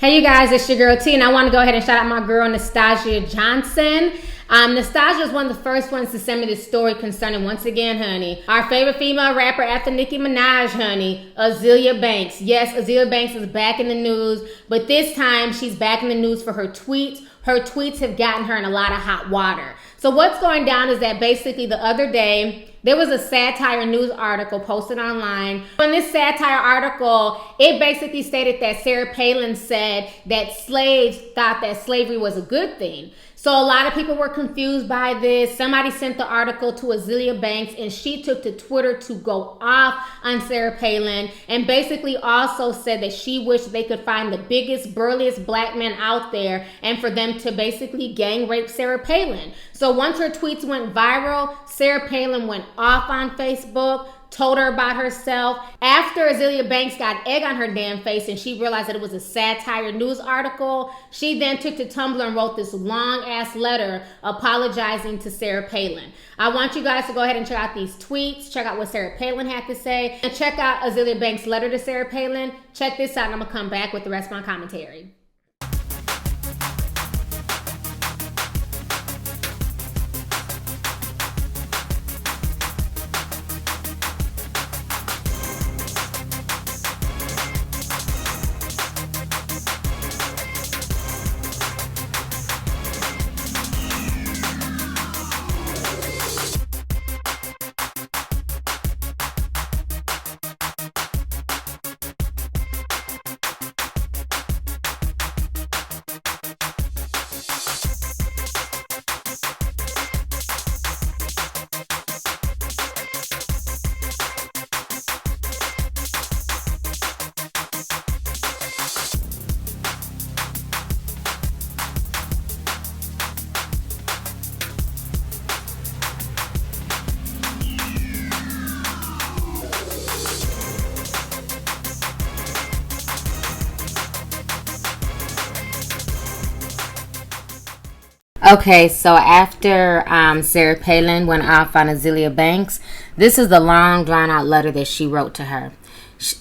Hey you guys, it's your girl T, and I want to go ahead and shout out my girl Nastasia Johnson. Nastasia is one of the first ones to send me this story concerning, once again, honey, our favorite female rapper after Nicki Minaj, honey, Azealia Banks. Yes, Azealia Banks is back in the news, but this time she's back in the news for her tweets. Her tweets have gotten her in a lot of hot water. So what's going down is that basically the other day, there was a satire news article posted online. In this satire article, it basically stated that Sarah Palin said that slaves thought that slavery was a good thing. So a lot of people were confused by this. Somebody sent the article to Azealia Banks, and she took to Twitter to go off on Sarah Palin, and basically also said that she wished they could find the biggest, burliest black men out there and for them to basically gang rape Sarah Palin. So once her tweets went viral, Sarah Palin went off on Facebook, told her about herself. After Azealia Banks got egg on her damn face and she realized that it was a satire news article, she then took to Tumblr and wrote this long ass letter apologizing to Sarah Palin. I want you guys to go ahead and check out these tweets, check out what Sarah Palin had to say, and check out Azealia Banks' letter to Sarah Palin. Check this out and I'm gonna come back with the rest of my commentary. Okay, so after Sarah Palin went off on Azealia Banks, this is the long, drawn-out letter that she wrote to her.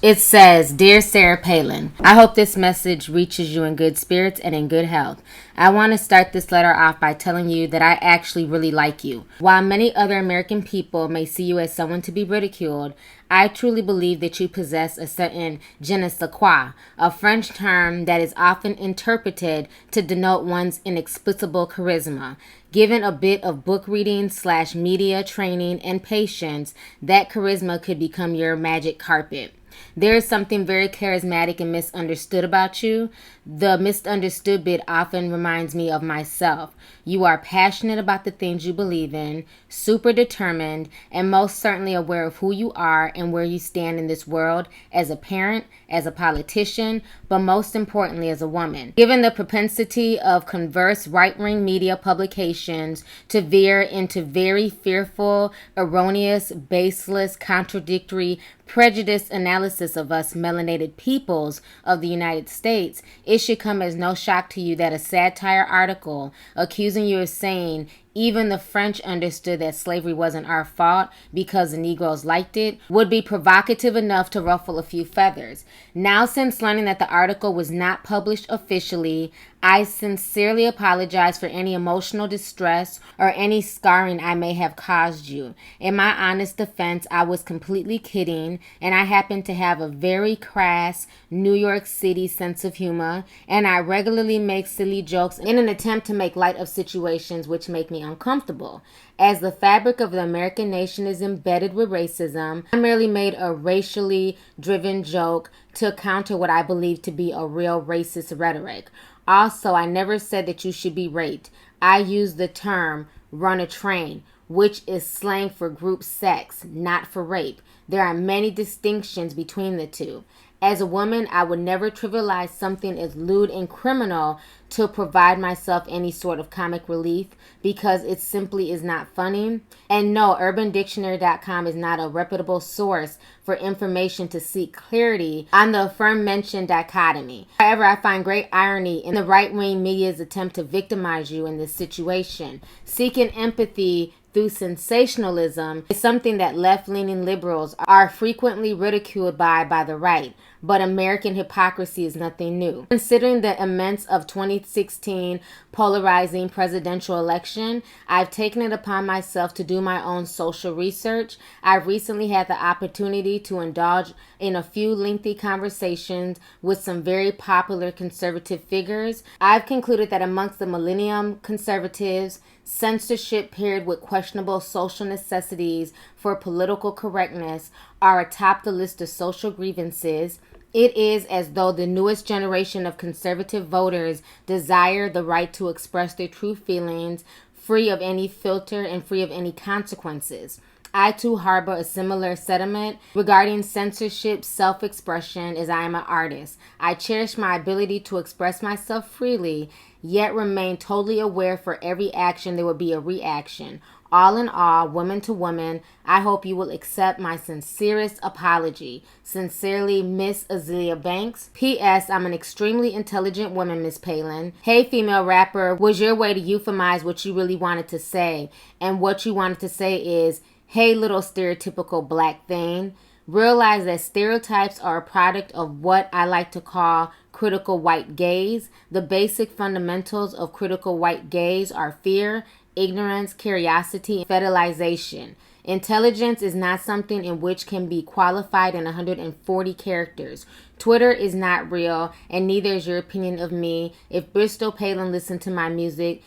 It says, "Dear Sarah Palin, I hope this message reaches you in good spirits and in good health. I want to start this letter off by telling you that I actually really like you. While many other American people may see you as someone to be ridiculed, I truly believe that you possess a certain je ne sais quoi, a French term that is often interpreted to denote one's inexplicable charisma. Given a bit of book reading / media training and patience, that charisma could become your magic carpet. There is something very charismatic and misunderstood about you. The misunderstood bit often reminds me of myself. You are passionate about the things you believe in, super determined, and most certainly aware of who you are and where you stand in this world as a parent, as a politician, but most importantly as a woman. Given the propensity of converse right-wing media publications to veer into very fearful, erroneous, baseless, contradictory, prejudiced analysis of us melanated peoples of the United States, it should come as no shock to you that a satire article accusing you of saying even the French understood that slavery wasn't our fault because the Negroes liked it would be provocative enough to ruffle a few feathers. Now, since learning that the article was not published officially, I sincerely apologize for any emotional distress or any scarring I may have caused you. In my honest defense, I was completely kidding, and I happen to have a very crass New York City sense of humor, and I regularly make silly jokes in an attempt to make light of situations which make me uncomfortable. As the fabric of the American nation is embedded with racism, I merely made a racially driven joke to counter what I believe to be a real racist rhetoric. Also, I never said that you should be raped. I used the term run a train, which is slang for group sex, not for rape. There are many distinctions between the two. As a woman, I would never trivialize something as lewd and criminal to provide myself any sort of comic relief because it simply is not funny. And no, UrbanDictionary.com is not a reputable source for information to seek clarity on the aforementioned dichotomy. However, I find great irony in the right-wing media's attempt to victimize you in this situation. Seeking empathy through sensationalism is something that left-leaning liberals are frequently ridiculed by the right. But American hypocrisy is nothing new. Considering the immense of 2016 polarizing presidential election, I've taken it upon myself to do my own social research. I've recently had the opportunity to indulge in a few lengthy conversations with some very popular conservative figures. I've concluded that amongst the millennium conservatives, censorship paired with questionable social necessities for political correctness are atop the list of social grievances. It is as though the newest generation of conservative voters desire the right to express their true feelings, free of any filter and free of any consequences. I too harbor a similar sentiment regarding censorship, self-expression, as I am an artist. I cherish my ability to express myself freely, yet remain totally aware for every action there will be a reaction. All in all, woman to woman, I hope you will accept my sincerest apology. Sincerely, Miss Azealia Banks. P.S. I'm an extremely intelligent woman, Miss Palin. Hey, female rapper, was your way to euphemize what you really wanted to say. And what you wanted to say is, hey, little stereotypical black thing. Realize that stereotypes are a product of what I like to call critical white gaze. The basic fundamentals of critical white gaze are fear, ignorance, curiosity, and fetishization. Intelligence is not something in which can be qualified in 140 characters. Twitter is not real, and neither is your opinion of me. If Bristol Palin had listened to my music,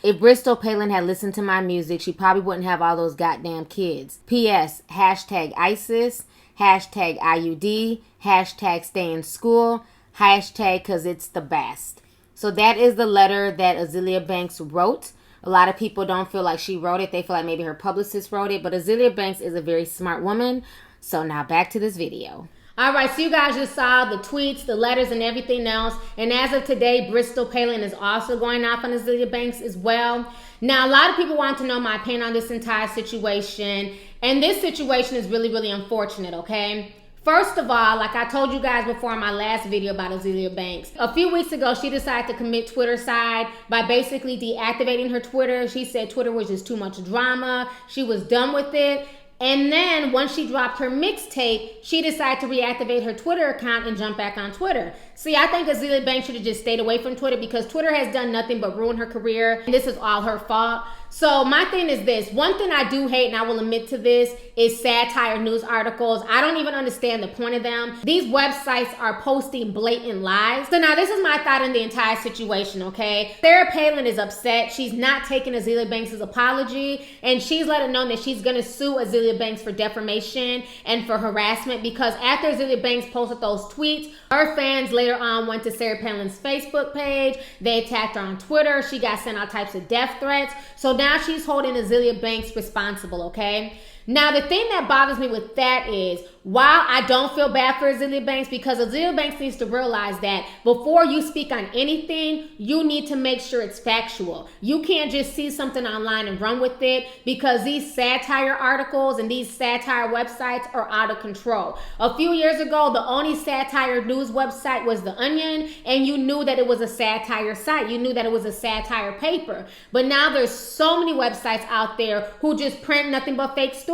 she probably wouldn't have all those goddamn kids. P.S. Hashtag ISIS, hashtag IUD, hashtag stay in school, hashtag cause it's the best. So that is the letter that Azealia Banks wrote. A lot of people don't feel like she wrote it. They feel like maybe her publicist wrote it. But Azealia Banks is a very smart woman. So now back to this video. All right, so you guys just saw the tweets, the letters, and everything else. And as of today, Bristol Palin is also going off on Azealia Banks as well. Now, a lot of people want to know my opinion on this entire situation. And this situation is really, really unfortunate, okay? First of all, like I told you guys before in my last video about Azealia Banks, a few weeks ago, she decided to commit Twittercide by basically deactivating her Twitter. She said Twitter was just too much drama. She was done with it. And then once she dropped her mixtape, she decided to reactivate her Twitter account and jump back on Twitter. See, I think Azealia Banks should have just stayed away from Twitter because Twitter has done nothing but ruin her career. And this is all her fault. So my thing is this. One thing I do hate, and I will admit to this, is satire news articles. I don't even understand the point of them. These websites are posting blatant lies. So now this is my thought on the entire situation, okay? Sarah Palin is upset. She's not taking Azealia Banks' apology, and she's let it known that she's going to sue Azealia Banks for defamation and for harassment because after Azealia Banks posted those tweets, her fans later on went to Sarah Palin's Facebook page. They attacked her on Twitter. She got sent all types of death threats. So now she's holding Azealia Banks responsible, okay? Now, the thing that bothers me with that is, while I don't feel bad for Azealia Banks, because Azealia Banks needs to realize that before you speak on anything, you need to make sure it's factual. You can't just see something online and run with it because these satire articles and these satire websites are out of control. A few years ago, the only satire news website was The Onion, and you knew that it was a satire site. You knew that it was a satire paper. But now there's so many websites out there who just print nothing but fake stories.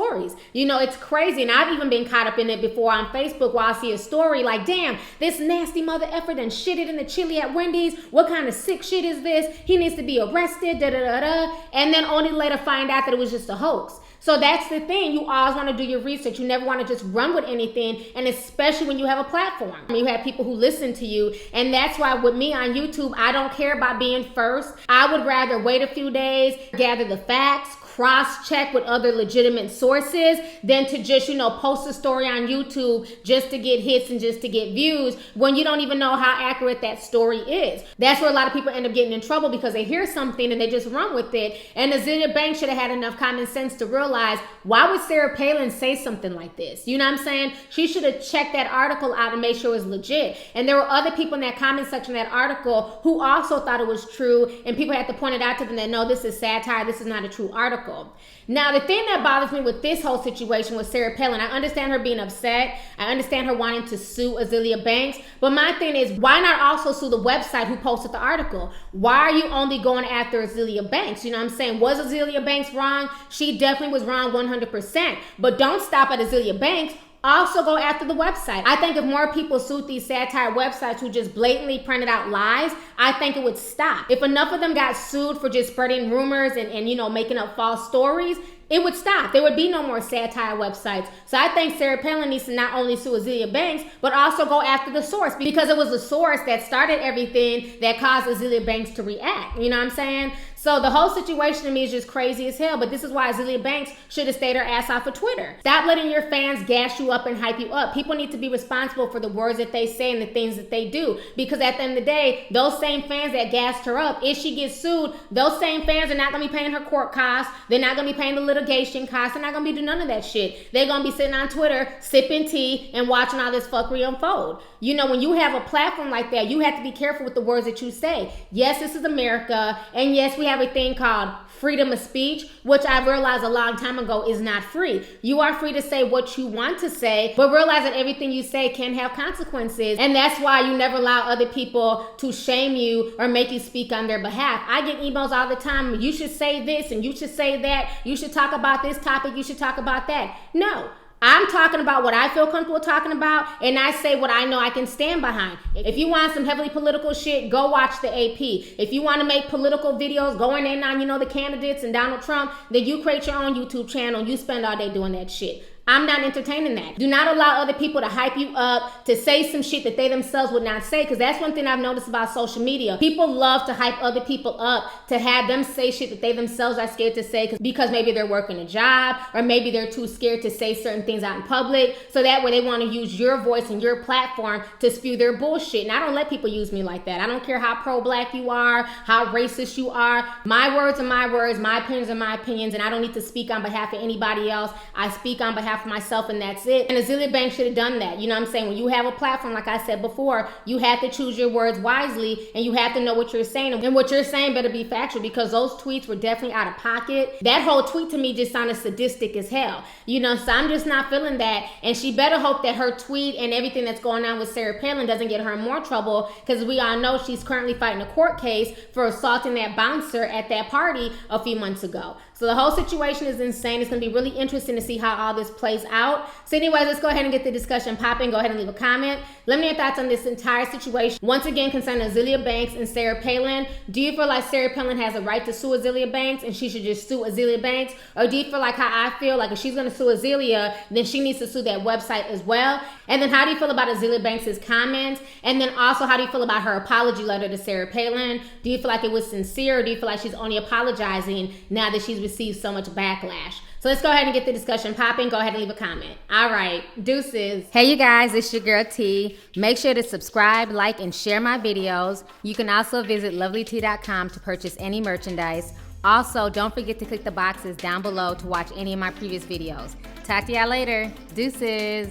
You know, it's crazy, and I've even been caught up in it before on Facebook where I see a story like, damn, this nasty mother effer done shitted in the chili at Wendy's. What kind of sick shit is this? He needs to be arrested, da-da-da-da. And then only later find out that it was just a hoax. So that's the thing. You always want to do your research. You never want to just run with anything, and especially when you have a platform. You have people who listen to you, and that's why with me on YouTube, I don't care about being first. I would rather wait a few days, gather the facts, cross-check with other legitimate sources than to just, post a story on YouTube just to get hits and just to get views when you don't even know how accurate that story is. That's where a lot of people end up getting in trouble because they hear something and they just run with it. And Azealia Banks should have had enough common sense to realize, why would Sarah Palin say something like this? You know what I'm saying? She should have checked that article out and made sure it was legit. And there were other people in that comment section of that article who also thought it was true, and people had to point it out to them that, no, this is satire, this is not a true article. article. Now, the thing that bothers me with this whole situation with Sarah Palin, I understand her being upset. I understand her wanting to sue Azealia Banks. But my thing is, why not also sue the website who posted the article? Why are you only going after Azealia Banks? You know what I'm saying? Was Azealia Banks wrong? She definitely was wrong 100%. But don't stop at Azealia Banks. Also go after the website. I think if more people sued these satire websites who just blatantly printed out lies, I think it would stop. If enough of them got sued for just spreading rumors and you know, making up false stories, it would stop. There would be no more satire websites. So I think Sarah Palin needs to not only sue Azealia Banks, but also go after the source, because it was the source that started everything that caused Azealia Banks to react. You know what I'm saying? So the whole situation to me is just crazy as hell, but this is why Azealia Banks should have stayed her ass off of Twitter. Stop letting your fans gas you up and hype you up. People need to be responsible for the words that they say and the things that they do, because at the end of the day, those same fans that gassed her up, if she gets sued, those same fans are not going to be paying her court costs. They're not going to be paying the litigation costs. They're not going to be doing none of that shit. They're going to be sitting on Twitter, sipping tea and watching all this fuckery unfold. You know, when you have a platform like that, you have to be careful with the words that you say. Yes, this is America, and yes, we have a thing called freedom of speech, which I realized a long time ago is not free. You are free to say what you want to say, but realize that everything you say can have consequences, and that's why you never allow other people to shame you or make you speak on their behalf. I get emails all the time, you should say this and you should say that, you should talk about this topic, you should talk about that. No. I'm talking about what I feel comfortable talking about, and I say what I know I can stand behind. If you want some heavily political shit, go watch the AP. If you want to make political videos going in on, you know, the candidates and Donald Trump, then you create your own YouTube channel and you spend all day doing that shit. I'm not entertaining that. Do not allow other people to hype you up, to say some shit that they themselves would not say, because that's one thing I've noticed about social media. People love to hype other people up, to have them say shit that they themselves are scared to say because maybe they're working a job, or maybe they're too scared to say certain things out in public, so that way they want to use your voice and your platform to spew their bullshit. And I don't let people use me like that. I don't care how pro-black you are, how racist you are. My words are my words, my opinions are my opinions, and I don't need to speak on behalf of anybody else. I speak on behalf of myself, and that's it. And Azealia Banks should have done that. You know what I'm saying? When you have a platform, like I said before, you have to choose your words wisely, and you have to know what you're saying, and what you're saying better be factual, because those tweets were definitely out of pocket. That whole tweet to me just sounded sadistic as hell. You know, so I'm just not feeling that, and she better hope that her tweet and everything that's going on with Sarah Palin doesn't get her in more trouble, because we all know she's currently fighting a court case for assaulting that bouncer at that party a few months ago. So the whole situation is insane. It's going to be really interesting to see how all this plays out. So anyways, let's go ahead and get the discussion popping. Go ahead and leave a comment. Let me know your thoughts on this entire situation. Once again, concerning Azealia Banks and Sarah Palin. Do you feel like Sarah Palin has a right to sue Azealia Banks and she should just sue Azealia Banks? Or do you feel like how I feel, like if she's going to sue Azealia, then she needs to sue that website as well? And then how do you feel about Azealia Banks' comments? And then also, how do you feel about her apology letter to Sarah Palin? Do you feel like it was sincere, or do you feel like she's only apologizing now that she's received so much backlash? So let's go ahead and get the discussion popping. Go ahead and leave a comment. All right, deuces. Hey you guys, it's your girl T. Make sure to subscribe, like, and share my videos. You can also visit lovelyti.com to purchase any merchandise. Also, don't forget to click the boxes down below to watch any of my previous videos. Talk to y'all later. Deuces.